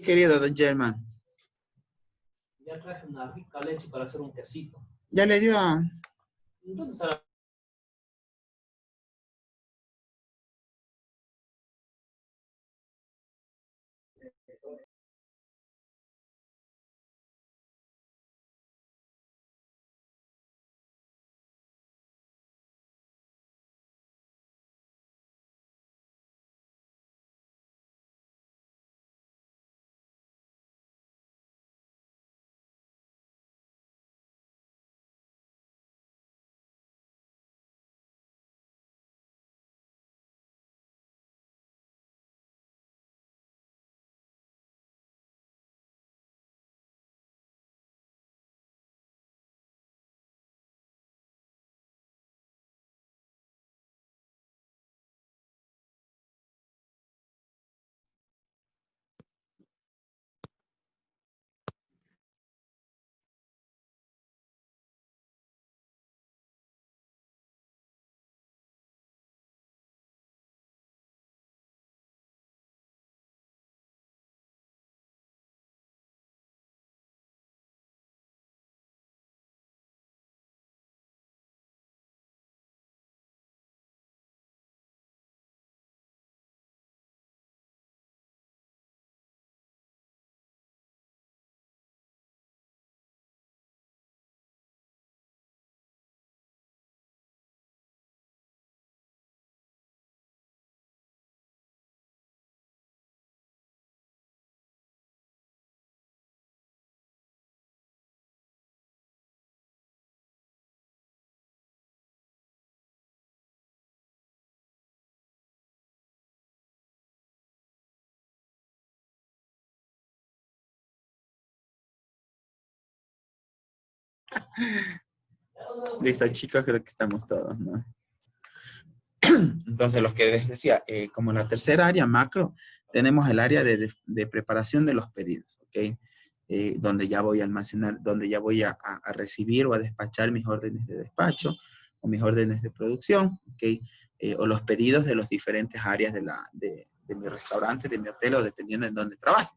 Querido don Germán. Ya traje una rica leche para hacer un quesito. Ya le dio a... ¿Dónde está la... Listo, chicos, creo que estamos todos, ¿no? Entonces, los que les decía, como la tercera área macro, tenemos el área de preparación de los pedidos, ¿ok? Donde ya voy a almacenar, donde ya voy a recibir o a despachar mis órdenes de despacho o mis órdenes de producción, ¿ok? O los pedidos de las diferentes áreas de mi restaurante, de mi hotel o dependiendo en dónde trabaje,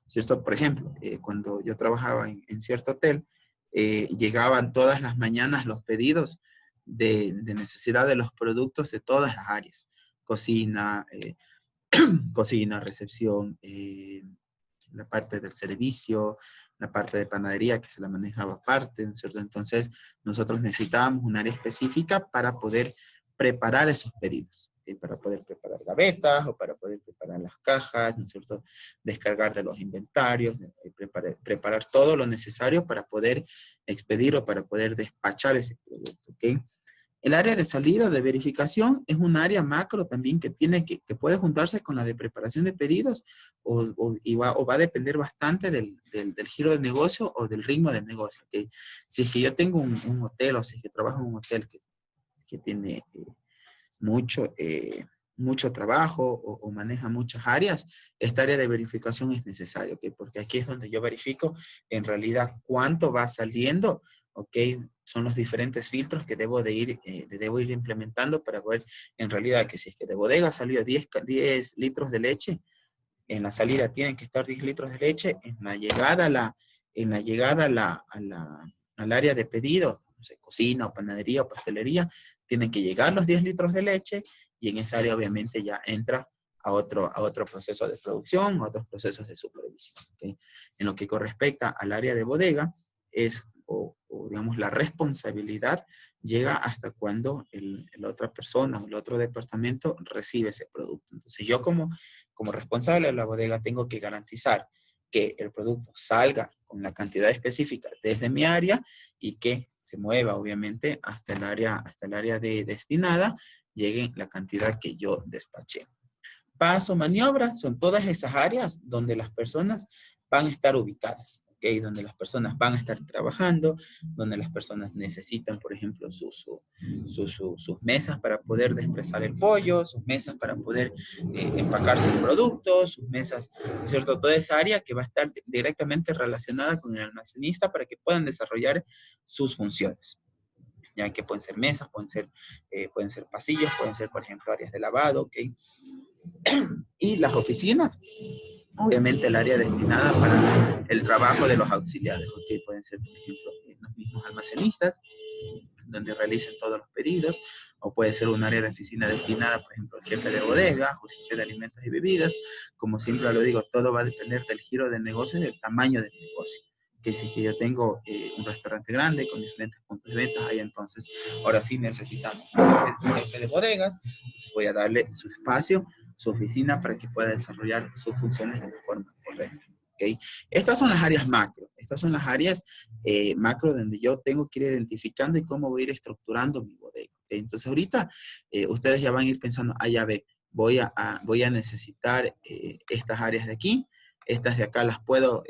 ¿cierto? Por ejemplo, cuando yo trabajaba en cierto hotel, llegaban todas las mañanas los pedidos de necesidad de los productos de todas las áreas. Cocina, cocina, recepción, la parte del servicio, la parte de panadería que se la manejaba aparte, ¿no es cierto? Entonces, nosotros necesitábamos un área específica para poder preparar esos pedidos, ¿sí? Para poder preparar gavetas o para poder preparar las cajas, ¿no es cierto? Descargar de los inventarios, preparar todo lo necesario para poder expedir o para poder despachar ese producto, ¿ok? El área de salida de verificación es un área macro también que que puede juntarse con la de preparación de pedidos o va a depender bastante del giro del negocio o del ritmo del negocio. ¿Okay? Si es que yo tengo un hotel o si es que trabajo en un hotel que tiene mucho, mucho trabajo o maneja muchas áreas, esta área de verificación es necesaria, ¿ok? Porque aquí es donde yo verifico en realidad cuánto va saliendo, ¿ok? Son los diferentes filtros que debo ir implementando para ver en realidad que si es que de bodega salió 10 litros de leche, en la salida tienen que estar 10 litros de leche, en la llegada al área de pedido, no sé, cocina o panadería o pastelería, tienen que llegar los 10 litros de leche y en esa área obviamente ya entra a otro proceso de producción, a otros procesos de supervisión. ¿Okay? En lo que correspecta al área de bodega, digamos, la responsabilidad llega hasta cuando la otra persona o el otro departamento recibe ese producto. Entonces yo como responsable de la bodega tengo que garantizar que el producto salga con la cantidad específica desde mi área y que se mueva obviamente hasta el área destinada, llegue la cantidad que yo despaché. Paso, maniobra, son todas esas áreas donde las personas van a estar ubicadas, ¿ok? Donde las personas van a estar trabajando, donde las personas necesitan, por ejemplo, sus mesas para poder despresar el pollo, sus mesas para poder empacar sus productos, sus mesas, ¿no es cierto? Toda esa área que va a estar directamente relacionada con el almacenista para que puedan desarrollar sus funciones. Ya que pueden ser mesas, pueden ser pasillos, pueden ser, por ejemplo, áreas de lavado, ¿ok? Y las oficinas, obviamente el área destinada para el trabajo de los auxiliares, ¿ok? Pueden ser, por ejemplo, los mismos almacenistas, donde realicen todos los pedidos, o puede ser un área de oficina destinada, por ejemplo, al jefe de bodega o el jefe de alimentos y bebidas. Como siempre lo digo, todo va a depender del giro del negocio y del tamaño del negocio. Que si es que yo tengo un restaurante grande con diferentes puntos de venta, ahí entonces, ahora sí necesitamos un jefe de bodegas, entonces voy a darle su espacio, su oficina, para que pueda desarrollar sus funciones de la forma correcta. ¿Okay? Estas son las áreas macro, estas son las áreas macro donde yo tengo que ir identificando y cómo voy a ir estructurando mi bodega. ¿Okay? Entonces ahorita ustedes ya van a ir pensando, ya ve, voy a necesitar estas áreas de aquí, estas de acá las puedo,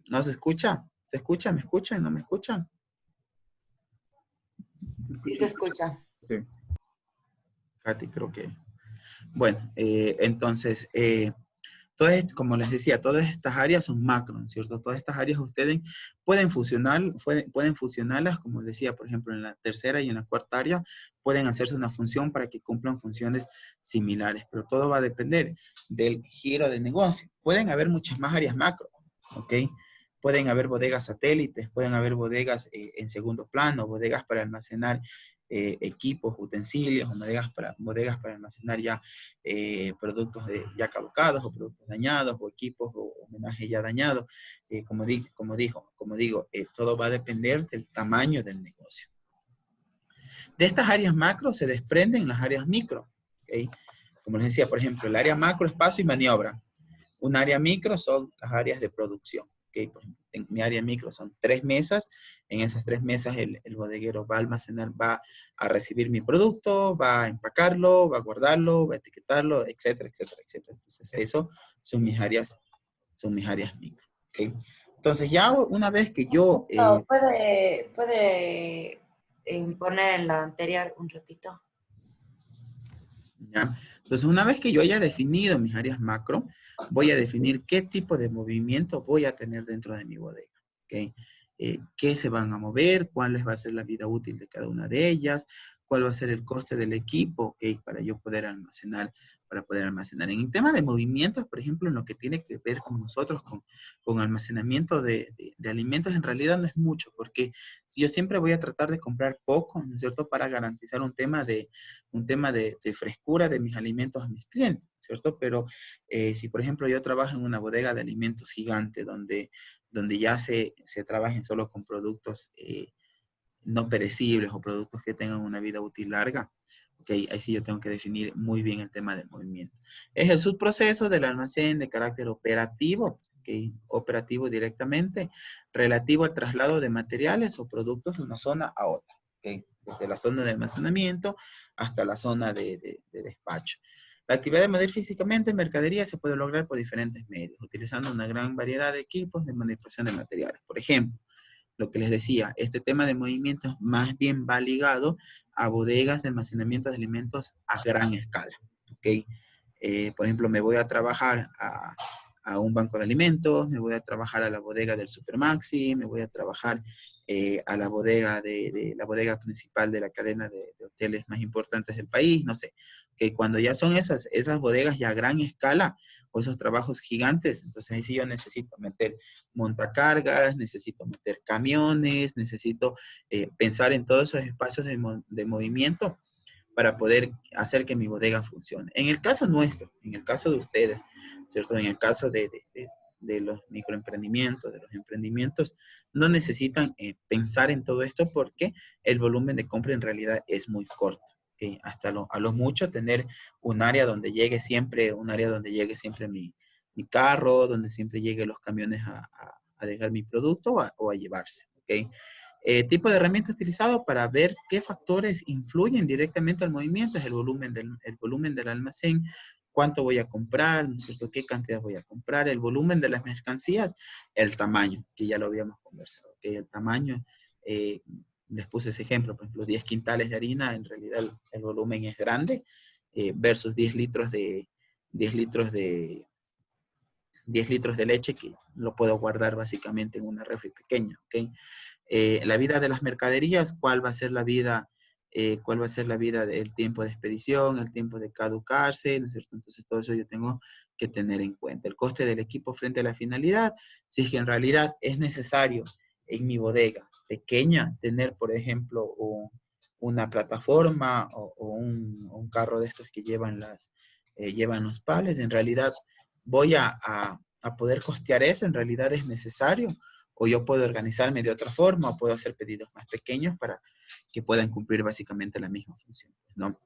¿no se escucha? ¿Se escucha? ¿Me escuchan? ¿No me escuchan? Sí se escucha. Sí. Katy, creo que... Bueno, entonces, como les decía, todas estas áreas son macro, ¿no es cierto? Todas estas áreas ustedes pueden pueden fusionarlas, como les decía, por ejemplo, en la tercera y en la cuarta área, pueden hacerse una función para que cumplan funciones similares, pero todo va a depender del giro de negocio. Pueden haber muchas más áreas macro, ¿ok? Pueden haber bodegas satélites, pueden haber bodegas en segundo plano, bodegas para almacenar equipos, utensilios, o bodegas para almacenar ya productos ya caducados o productos dañados o equipos o homenaje ya dañados. Como digo, todo va a depender del tamaño del negocio. De estas áreas macro se desprenden las áreas micro. ¿Okay? Como les decía, por ejemplo, el área macro es paso y maniobra. Un área micro son las áreas de producción. ¿Okay? Por ejemplo, en mi área micro son 3 mesas. En esas 3 mesas el bodeguero va a almacenar, va a recibir mi producto, va a empacarlo, va a guardarlo, va a etiquetarlo, etcétera, etcétera, etcétera. Entonces, eso son mis áreas micro. ¿Okay? Entonces, ya una vez que yo... ¿Puede poner en la anterior un ratito? ¿Ya? Entonces, una vez que yo haya definido mis áreas macro, voy a definir qué tipo de movimiento voy a tener dentro de mi bodega. ¿Okay? Qué se van a mover, cuál va a ser la vida útil de cada una de ellas, cuál va a ser el coste del equipo, ¿okay? Para yo poder almacenar. En el tema de movimientos, por ejemplo, en lo que tiene que ver con nosotros, con almacenamiento de alimentos, en realidad no es mucho, porque si yo siempre voy a tratar de comprar poco, ¿no es cierto?, para garantizar un tema de frescura de mis alimentos a mis clientes, ¿cierto? Pero si, por ejemplo, yo trabajo en una bodega de alimentos gigante donde ya se trabajen solo con productos no perecibles o productos que tengan una vida útil larga, okay, ahí sí yo tengo que definir muy bien el tema del movimiento. Es el subproceso del almacén de carácter operativo, okay, operativo directamente, relativo al traslado de materiales o productos de una zona a otra. Okay, desde la zona de almacenamiento hasta la zona de despacho. La actividad de medir físicamente mercadería se puede lograr por diferentes medios, utilizando una gran variedad de equipos de manipulación de materiales. Por ejemplo, lo que les decía, este tema de movimientos más bien va ligado a bodegas de almacenamiento de alimentos a gran escala. ¿Okay? Por ejemplo, me voy a trabajar a un banco de alimentos, me voy a trabajar a la bodega del Supermaxi, me voy a trabajar a la bodega la bodega principal de la cadena de hoteles más importantes del país, no sé. Que cuando ya son esas bodegas ya a gran escala o esos trabajos gigantes, entonces ahí sí yo necesito meter montacargas, necesito meter camiones, necesito pensar en todos esos espacios de movimiento para poder hacer que mi bodega funcione. En el caso nuestro, en el caso de ustedes, ¿cierto? En el caso de los microemprendimientos, de los emprendimientos, no necesitan pensar en todo esto porque el volumen de compra en realidad es muy corto. Hasta a lo mucho tener un área donde llegue siempre, mi carro, donde siempre lleguen los camiones a dejar mi producto o a llevarse. ¿Okay? Tipo de herramienta utilizado para ver qué factores influyen directamente al movimiento es el volumen del almacén, cuánto voy a comprar, ¿no es cierto? ¿Qué cantidad voy a comprar? El volumen de las mercancías, el tamaño, que ya lo habíamos conversado, que el tamaño, les puse ese ejemplo, por ejemplo, 10 quintales de harina, en realidad el volumen es grande, versus 10 litros de 10 litros de leche que lo puedo guardar básicamente en una refri pequeña, ¿ok? La vida de las mercaderías, ¿cuál va a ser la vida cuál va a ser la vida del tiempo de expedición, el tiempo de caducarse, ¿no es cierto? Entonces todo eso yo tengo que tener en cuenta. El coste del equipo frente a la finalidad, si es que en realidad es necesario en mi bodega pequeña tener, por ejemplo, una plataforma o un carro de estos que llevan, llevan los pallets, en realidad voy a poder costear eso, en realidad es necesario, o yo puedo organizarme de otra forma, o puedo hacer pedidos más pequeños para que puedan cumplir básicamente la misma función, ¿no?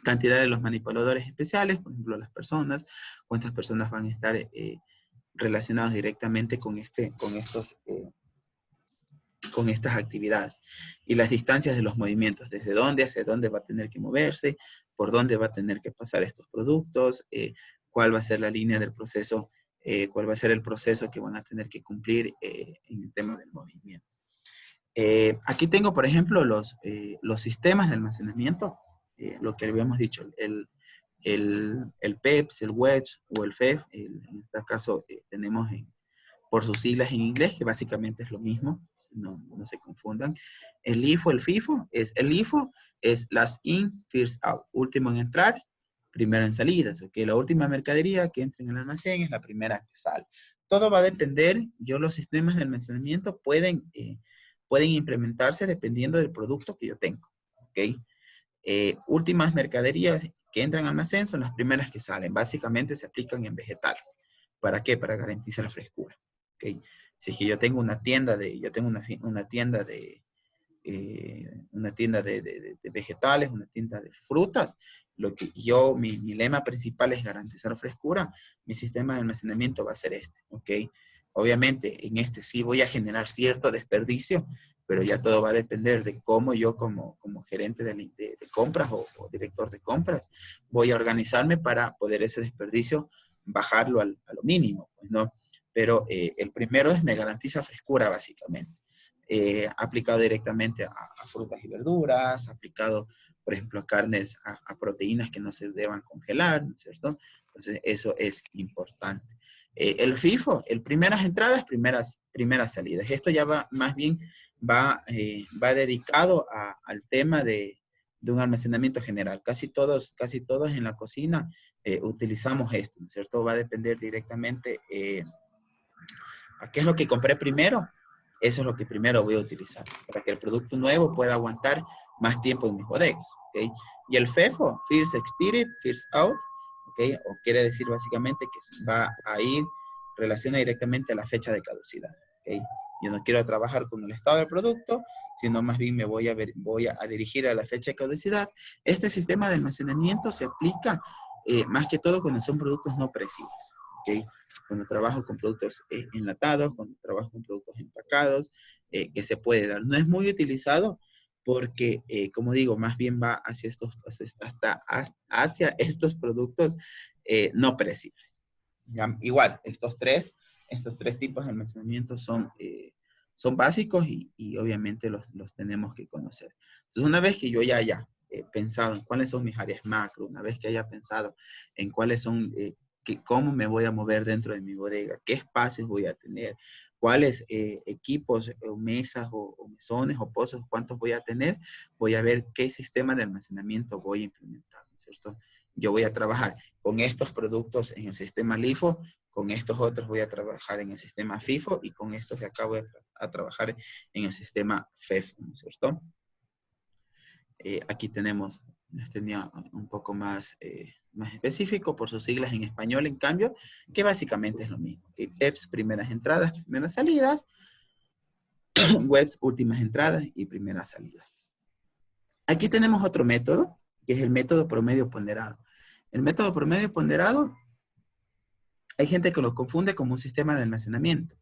Cantidad de los manipuladores especiales, por ejemplo, las personas, cuántas personas van a estar relacionadas directamente con estas actividades. Y las distancias de los movimientos, desde dónde, hacia dónde va a tener que moverse, por dónde va a tener que pasar estos productos, cuál va a ser la línea del proceso, cuál va a ser el proceso que van a tener que cumplir en el tema del movimiento. Aquí tengo, por ejemplo, los sistemas de almacenamiento, lo que habíamos dicho, el PEPS, el WEBS o el FEF, en este caso tenemos por sus siglas en inglés, que básicamente es lo mismo, no se confundan. El LIFO, el FIFO, el LIFO es last in, first out, último en entrar, primero en salidas, ¿ok? La última mercadería que entra en el almacén es la primera que sale. Todo va a depender, los sistemas de almacenamiento pueden implementarse dependiendo del producto que yo tengo, ¿ok? Últimas mercaderías que entran al almacén son las primeras que salen. Básicamente se aplican en vegetales. ¿Para qué? Para garantizar frescura. ¿Okay? Si es que yo tengo una tienda de vegetales, una tienda de frutas, mi lema principal es garantizar frescura, mi sistema de almacenamiento va a ser este, ¿ok? Obviamente, en este sí voy a generar cierto desperdicio, pero ya todo va a depender de cómo yo como gerente de compras o director de compras voy a organizarme para poder ese desperdicio bajarlo a lo mínimo, pues, ¿no? Pero el primero es me garantiza frescura, básicamente. Aplicado directamente a frutas y verduras, aplicado, por ejemplo, a carnes, a proteínas que no se deban congelar, ¿no es cierto? Entonces, eso es importante. El FIFO, el primeras entradas, primeras salidas. Esto ya va, más bien, va dedicado al tema de un almacenamiento general. Casi todos en la cocina utilizamos esto, ¿no es cierto? Va a depender directamente a qué es lo que compré primero. Eso es lo que primero voy a utilizar para que el producto nuevo pueda aguantar más tiempo en mis bodegas, ¿ok? Y el FEFO, First Spirit, First Out, ¿ok? O quiere decir básicamente que va a ir relaciona directamente a la fecha de caducidad, ¿ok? Yo no quiero trabajar con el estado del producto, sino más bien me voy a dirigir a la fecha de caducidad. Este sistema de almacenamiento se aplica más que todo cuando son productos no perecibles, ¿ok? Cuando trabajo con productos enlatados, cuando trabajo con productos empacados, que se puede dar. No es muy utilizado porque, como digo, más bien va hacia estos productos no perecibles. ¿Ya? Igual, estos tres tipos de almacenamiento son básicos y obviamente los tenemos que conocer. Entonces, una vez que yo ya haya pensado en cuáles son mis áreas macro, una vez que haya pensado en cuáles son cómo me voy a mover dentro de mi bodega, qué espacios voy a tener, cuáles equipos o mesas o mesones o pozos, cuántos voy a tener, voy a ver qué sistema de almacenamiento voy a implementar, ¿no es cierto? Yo voy a trabajar con estos productos en el sistema LIFO, con estos otros voy a trabajar en el sistema FIFO y con estos de acá voy a trabajar en el sistema FEF, ¿no es cierto? Aquí tenía un poco más específico por sus siglas en español, en cambio, que básicamente es lo mismo. ¿Okay? PEPS, primeras entradas, primeras salidas. WEBS, últimas entradas y primeras salidas. Aquí tenemos otro método, que es el método promedio ponderado. El método promedio ponderado, hay gente que lo confunde como un sistema de almacenamiento.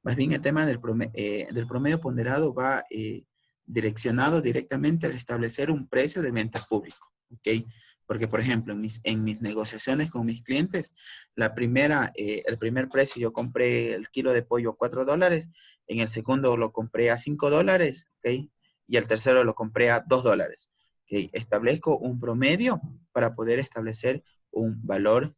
Más bien el tema del promedio ponderado va direccionado directamente al establecer un precio de venta público, ¿ok? Porque, por ejemplo, en mis negociaciones con mis clientes, el primer precio yo compré el kilo de pollo a $4, en el segundo lo compré a $5, ¿ok? Y el tercero lo compré a $2, ¿ok? Establezco un promedio para poder establecer un valor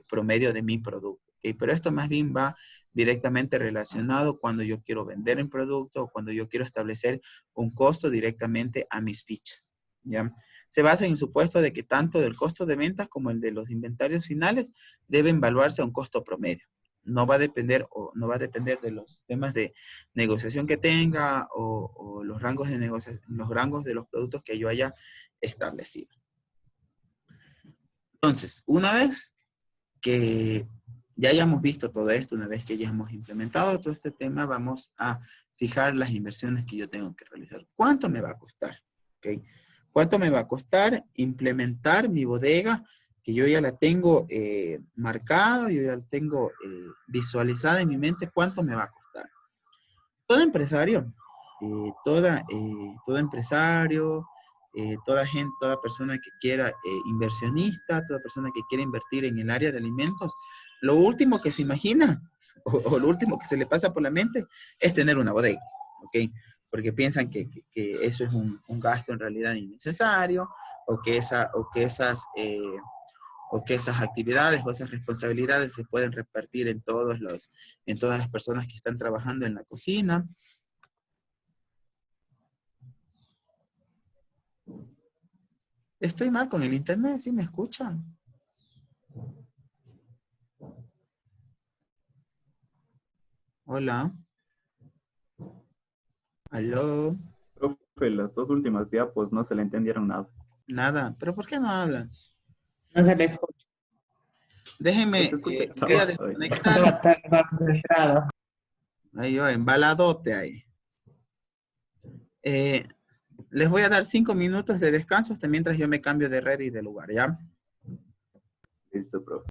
promedio de mi producto, ¿ok? Pero esto más bien va directamente relacionado cuando yo quiero vender un producto o cuando yo quiero establecer un costo directamente a mis pitches, ¿ya? Se basa en el supuesto de que tanto del costo de ventas como el de los inventarios finales deben evaluarse a un costo promedio. No va a depender no va a depender de los temas de negociación que tenga o los rangos de negociación, los rangos de los productos que yo haya establecido. Entonces, una vez que ya hayamos visto todo esto, una vez que ya hemos implementado todo este tema, vamos a fijar las inversiones que yo tengo que realizar. ¿Cuánto me va a costar? ¿Okay? ¿Cuánto me va a costar implementar mi bodega? Que yo ya la tengo marcada, yo ya la tengo visualizada en mi mente. ¿Cuánto me va a costar? Todo empresario, todo empresario, toda persona que quiera inversionista, toda persona que quiera invertir en el área de alimentos, lo último que se imagina o lo último que se le pasa por la mente es tener una bodega, ¿ok? Porque piensan que eso es un gasto en realidad innecesario o que esas actividades o esas responsabilidades se pueden repartir en todas las personas que están trabajando en la cocina. Estoy mal con el internet, ¿sí me escuchan? Hola. ¿Aló? Profe, las dos últimas diapos no se le entendieron nada. Nada. ¿Pero por qué no hablan? No se le escucha. Déjenme, Se escucha voy a trabajo. desconectar. Estaba tan concentrado. Ahí va, embaladote ahí. Les voy a dar 5 minutos de descanso hasta mientras yo me cambio de red y de lugar, ¿ya? Listo, profe.